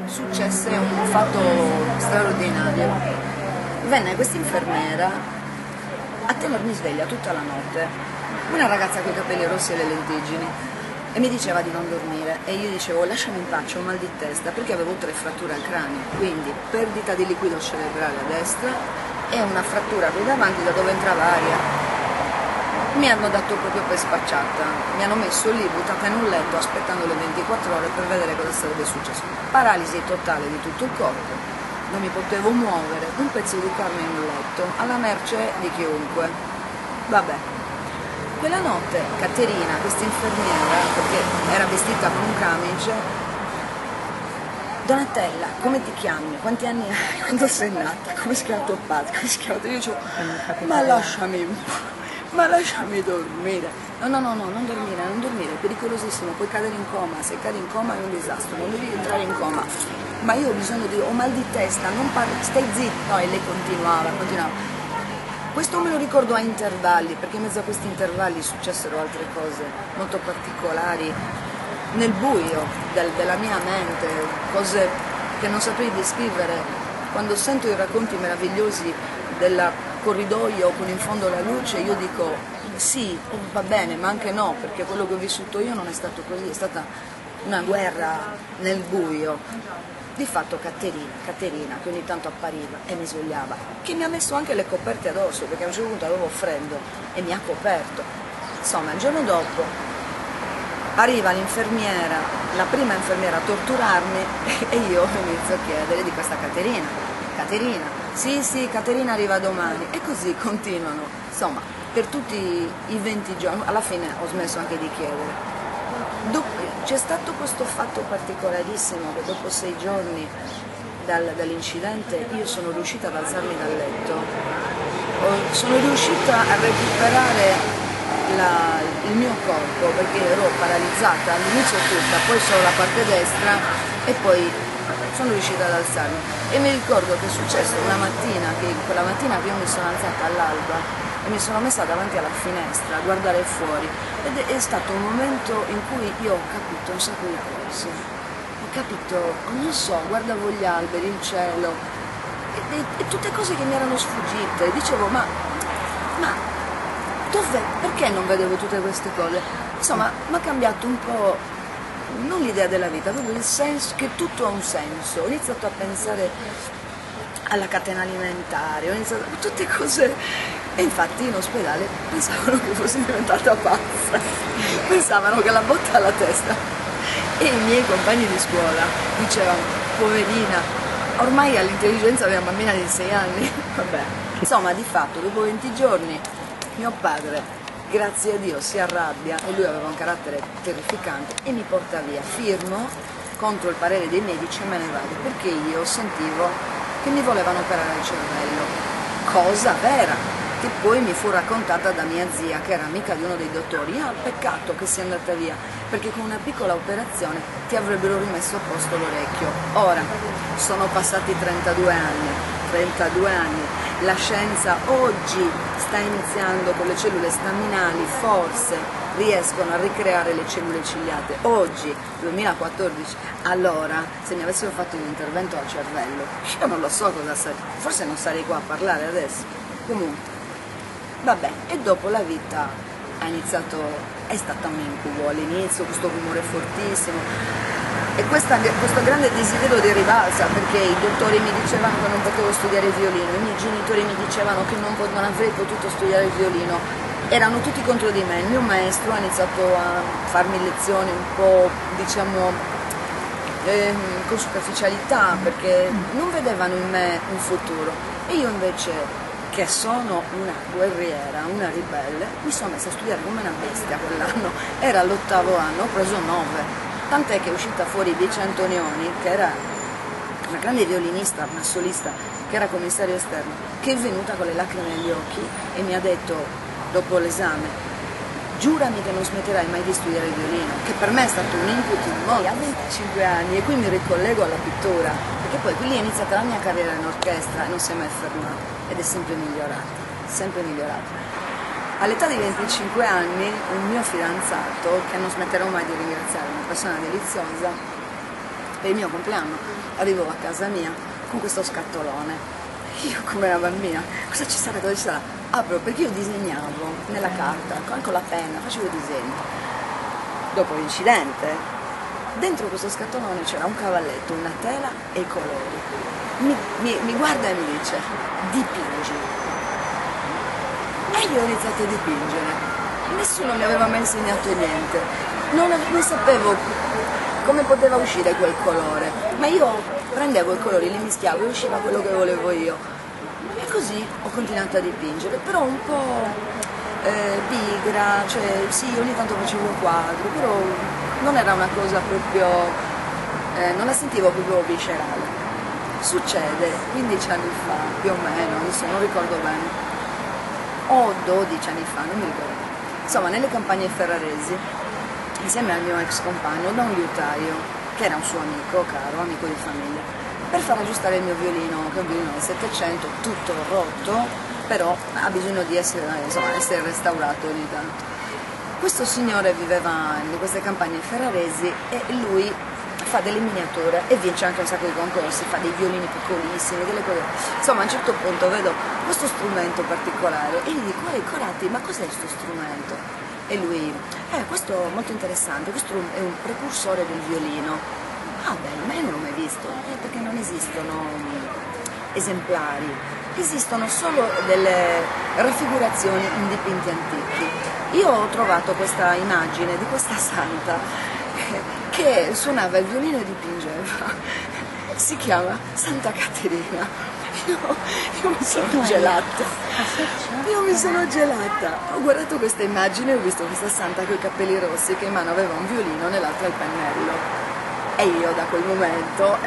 Successe un fatto straordinario. Venne questa infermiera a tenermi sveglia tutta la notte, una ragazza con i capelli rossi e le lentiggini, e mi diceva di non dormire, e io dicevo lasciami in pace, ho mal di testa, perché avevo 3 fratture al cranio, quindi perdita di liquido cerebrale a destra e una frattura qui davanti da dove entrava aria. Mi hanno dato proprio per spacciata, mi hanno messo lì buttata in un letto aspettando le 24 ore per vedere cosa sarebbe successo. Paralisi totale di tutto il corpo, non mi potevo muovere, un pezzo di carne in un letto, alla merce di chiunque. Vabbè, quella notte Caterina, questa infermiera, perché era vestita con un camice: Donatella, come ti chiami? Quanti anni hai? Quando sei nata? Come si chiama tuo padre? Come si chiama? Io dicevo, ma lasciami dormire. No, non dormire, è pericolosissimo, puoi cadere in coma, se cadi in coma è un disastro, non devi entrare in coma. Ma io ho bisogno ho mal di testa, non parli, stai zitta. No, e lei continuava. Questo me lo ricordo a intervalli, perché in mezzo a questi intervalli successero altre cose molto particolari nel buio della mia mente, cose che non saprei descrivere. Quando sento i racconti meravigliosi del corridoio con in fondo la luce, io dico sì, va bene, ma anche no, perché quello che ho vissuto io non è stato così, è stata una guerra nel buio. Di fatto Caterina, che ogni tanto appariva e mi svegliava, che mi ha messo anche le coperte addosso, perché a un certo punto avevo freddo e mi ha coperto. Insomma, il giorno dopo arriva l'infermiera, la prima infermiera a torturarmi, e io inizio a chiedere di questa Caterina. Caterina, sì, Caterina arriva domani, e così continuano. Insomma, per tutti i 20 giorni, alla fine ho smesso anche di chiedere. C'è stato questo fatto particolarissimo, che dopo 6 giorni dall'incidente io sono riuscita ad alzarmi dal letto, sono riuscita a recuperare il mio corpo, perché ero paralizzata, all'inizio tutta, poi solo la parte destra, e poi sono riuscita ad alzarmi. E mi ricordo che è successo una mattina, che quella mattina che io mi sono alzata all'alba e mi sono messa davanti alla finestra a guardare fuori, ed è stato un momento in cui io ho capito un sacco di cose. Ho capito, non so, guardavo gli alberi, il cielo, e tutte cose che mi erano sfuggite. Dicevo, ma dov'è? Perché non vedevo tutte queste cose? Insomma, mi ha cambiato un po', non l'idea della vita, proprio il senso, che tutto ha un senso. Ho iniziato a pensare alla catena alimentare, ho iniziato a tutte cose, e infatti in ospedale pensavano che fossi diventata pazza, pensavano che la botta alla testa, e i miei compagni di scuola dicevano, poverina, ormai all'intelligenza aveva una bambina di 6 anni, vabbè. Insomma, di fatto, dopo 20 giorni mio padre, grazie a Dio, si arrabbia, e lui aveva un carattere terrificante, e mi porta via, firmo contro il parere dei medici e me ne vado, perché io sentivo che mi volevano operare il cervello, cosa vera, che poi mi fu raccontata da mia zia, che era amica di uno dei dottori. Ah, peccato che sia andata via, perché con una piccola operazione ti avrebbero rimesso a posto l'orecchio. Ora, sono passati 32 anni, la scienza oggi sta iniziando con le cellule staminali, forse riescono a ricreare le cellule ciliate, oggi, 2014, allora, se mi avessero fatto un intervento al cervello, io non lo so cosa sarebbe, forse non sarei qua a parlare adesso, comunque. Vabbè, e dopo la vita è stata un incubo all'inizio, questo rumore fortissimo, e questo grande desiderio di rivalsa, perché i dottori mi dicevano che non potevo studiare il violino, i miei genitori mi dicevano che non avrei potuto studiare il violino, erano tutti contro di me. Il mio maestro ha iniziato a farmi lezioni un po', diciamo, con superficialità, perché non vedevano in me un futuro, e io invece, che sono una guerriera, una ribelle, mi sono messa a studiare come una bestia quell'anno. Era all'8° anno, ho preso 9, tant'è che è uscita fuori Bici Antonioni, che era una grande violinista, una solista, che era commissario esterno, che è venuta con le lacrime negli occhi e mi ha detto, dopo l'esame, giurami che non smetterai mai di studiare il violino, che per me è stato un input a 25 anni, e qui mi ricollego alla pittura, perché poi lì è iniziata la mia carriera in orchestra e non si è mai fermata, ed è sempre migliorata, sempre migliorata. All'età di 25 anni un mio fidanzato, che non smetterò mai di ringraziare, una persona deliziosa, per il mio compleanno arrivo a casa mia con questo scatolone. Io come una bambina, cosa ci sarà, cosa ci sarà? Apro, perché io disegnavo nella carta, con la penna, facevo disegni. Dopo l'incidente, dentro questo scatolone c'era un cavalletto, una tela e i colori. Mi guarda e mi dice, dipingi. E io ho iniziato a dipingere. Nessuno mi aveva mai insegnato niente. Non sapevo come poteva uscire quel colore, ma io prendevo i colori, li mischiavo e usciva quello che volevo io. E così ho continuato a dipingere, però un po' pigra, cioè sì, ogni tanto facevo un quadro, però non era una cosa proprio, non la sentivo proprio viscerale. Succede 15 anni fa, più o meno, adesso non ricordo bene, o 12 anni fa, non mi ricordo. Insomma, nelle campagne ferraresi, insieme al mio ex compagno, da un liutaio, che era un suo amico, caro, amico di famiglia, per far aggiustare il mio violino, che è un violino del 700, tutto rotto, però ha bisogno di essere restaurato ogni tanto. Questo signore viveva in queste campagne ferraresi e lui fa delle miniature e vince anche un sacco di concorsi, fa dei violini piccolissimi, delle cose. Insomma, a un certo punto vedo questo strumento particolare e gli dico, ehi Corati, ma cos'è questo strumento? E lui, questo è molto interessante, questo è un precursore del violino. Ah beh, ma io non l'ho mai visto, perché non esistono esemplari, esistono solo delle raffigurazioni in dipinti antichi. Io ho trovato questa immagine di questa santa che suonava il violino e dipingeva, si chiama Santa Caterina. Io mi sono gelata, ho guardato questa immagine e ho visto questa santa con i capelli rossi che in mano aveva un violino, nell'altra il pennello, e io da quel momento,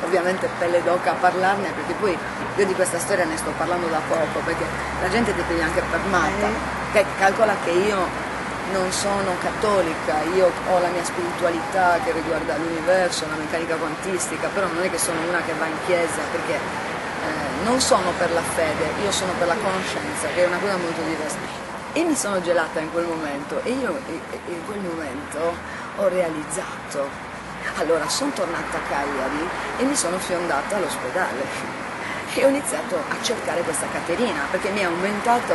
ovviamente pelle d'oca a parlarne, perché poi io di questa storia ne sto parlando da poco, perché la gente ti prende anche per matta, che calcola che io non sono cattolica, io ho la mia spiritualità che riguarda l'universo, la meccanica quantistica, però non è che sono una che va in chiesa, perché non sono per la fede, io sono per la conoscenza, che è una cosa molto diversa. E mi sono gelata in quel momento e io in quel momento ho realizzato. Allora sono tornata a Cagliari e mi sono fiondata all'ospedale e ho iniziato a cercare questa Caterina, perché mi ha aumentato,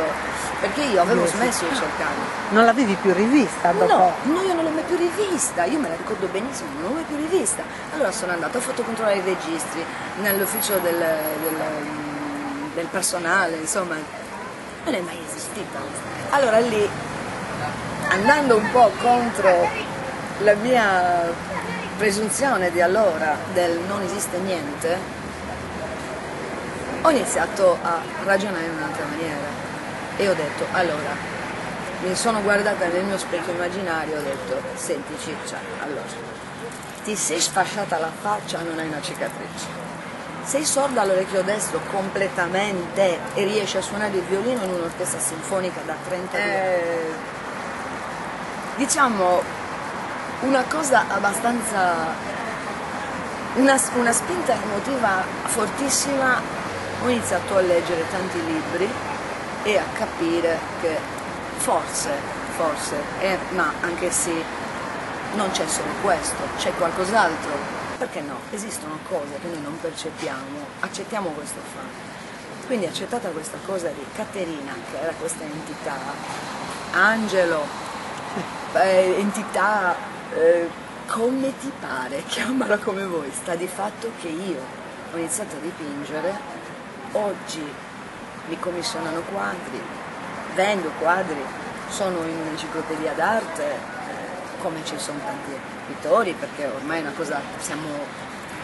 perché io avevo smesso di cercarla. Non l'avevi più rivista dopo? No, io non l'ho mai più rivista, io me la ricordo benissimo, non l'ho mai più rivista. Allora sono andata, ho fatto controllare i registri nell'ufficio del personale, insomma, non è mai esistita. Allora lì, andando un po' contro la mia presunzione di allora del non esiste niente, ho iniziato a ragionare in un'altra maniera e ho detto, allora, mi sono guardata nel mio specchio immaginario e ho detto, senti Ciccia, allora, ti sei sfasciata la faccia, non hai una cicatrice, sei sorda all'orecchio destro completamente e riesci a suonare il violino in un'orchestra sinfonica da 30 anni. Diciamo, una cosa abbastanza, una spinta emotiva fortissima. Ho iniziato a leggere tanti libri e a capire che forse, ma anche sì, non c'è solo questo, c'è qualcos'altro. Perché no? Esistono cose che noi non percepiamo, accettiamo questo fatto. Quindi accettata questa cosa di Caterina, che era questa entità, angelo, entità, come ti pare, chiamala come vuoi, sta di fatto che io ho iniziato a dipingere. Oggi mi commissionano quadri, vendo quadri, sono in un'enciclopedia d'arte, come ci sono tanti pittori, perché ormai è una cosa, siamo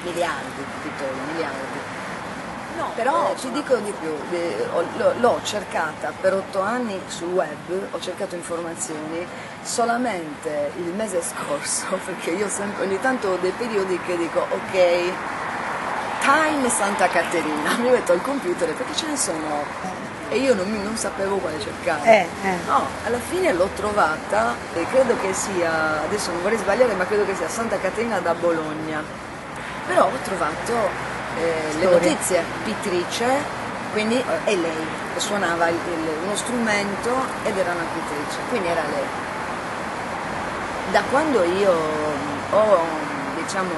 miliardi di pittori, miliardi. No, però ti dico di più, l'ho cercata per 8 anni sul web, ho cercato informazioni solamente il mese scorso, perché io sempre, ogni tanto ho dei periodi che dico ok, Time Santa Caterina, mi metto al computer perché ce ne sono e io non sapevo quale cercare. No, alla fine l'ho trovata e credo che sia, adesso non vorrei sbagliare, ma credo che sia Santa Caterina da Bologna. Però ho trovato le notizie, pittrice, quindi è lei che suonava uno strumento ed era un'acquitrice, quindi era lei. Da quando io ho, diciamo,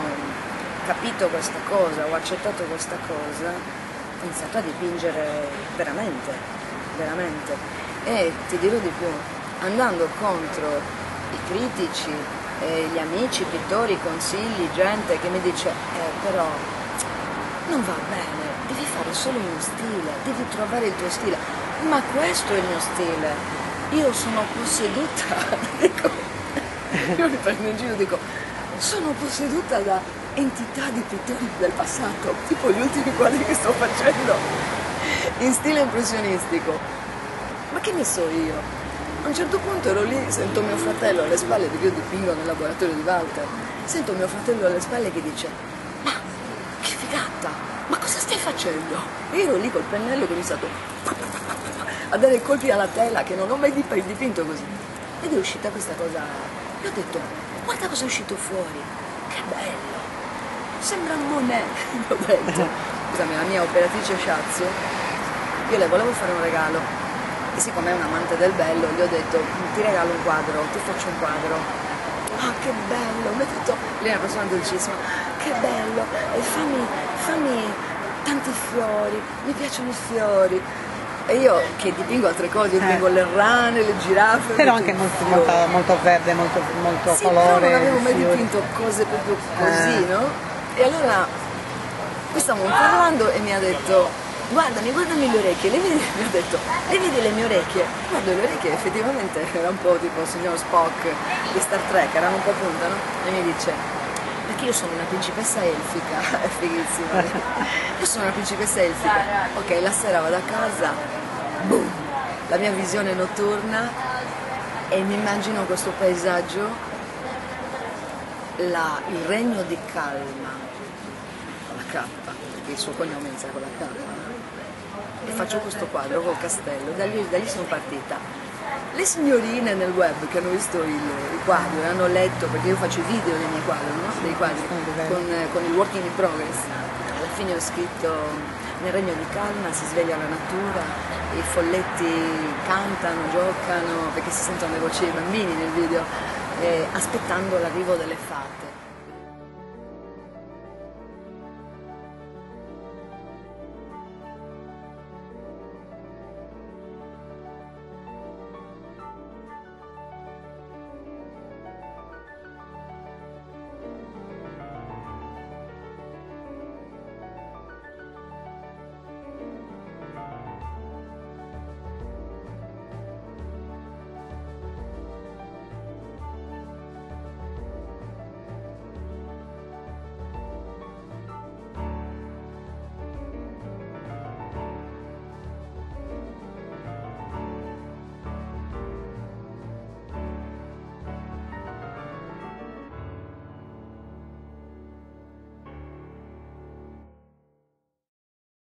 capito questa cosa, ho accettato questa cosa, ho iniziato a dipingere veramente, veramente. E ti dirò di più, andando contro i critici, gli amici, pittori, consigli, gente che mi dice però non va bene, devi fare solo il mio stile, devi trovare il tuo stile. Ma questo è il mio stile, io sono posseduta, dico, io mi prendo in giro, dico, sono posseduta da entità di pittori del passato, tipo gli ultimi quadri che sto facendo in stile impressionistico. Ma che ne so io? A un certo punto ero lì, sento mio fratello alle spalle, perché io dipingo nel laboratorio di Walter, sento mio fratello alle spalle che dice, ma che figata, ma cosa stai facendo? E io ero lì col pennello che ho iniziato a dare colpi alla tela, che non ho mai dipinto così. Ed è uscita questa cosa, e ho detto, guarda cosa è uscito fuori, che bello, sembra un Monet, ho detto. Scusami, la mia operatrice Shatsu, io le volevo fare un regalo, e siccome è un amante del bello, gli ho detto, ti regalo un quadro, ti faccio un quadro. Ah, che bello, mi ha detto, lei è una persona dolcissima, che bello, e fammi tanti fiori, mi piacciono i fiori. E io che dipingo altre cose, io dipingo le rane, le giraffe. Però anche molto verde, molto sì, colore. Però non avevo mai fiori. dipinto cose proprio così, no? E allora, qui stavamo parlando e mi ha detto, guardami le orecchie, mi ha detto, le vedi le mie orecchie? Guardo le orecchie, effettivamente era un po' tipo il signor Spock di Star Trek, erano un po' punta, no? E mi dice, perché io sono una principessa elfica, è fighissima, io sono una principessa elfica, ok, la sera vado a casa, boom, la mia visione notturna e mi immagino questo paesaggio, il regno di Calma, con la K, perché il suo cognome inizia con la K, e faccio questo quadro col castello, da lì sono partita. Le signorine nel web che hanno visto il quadro e hanno letto, perché io faccio i video dei miei quadri, no? Dei quadri con il working in progress, alla fine ho scritto nel regno di Calma si sveglia la natura, i folletti cantano, giocano, perché si sentono le voci dei bambini nel video, aspettando l'arrivo delle fate.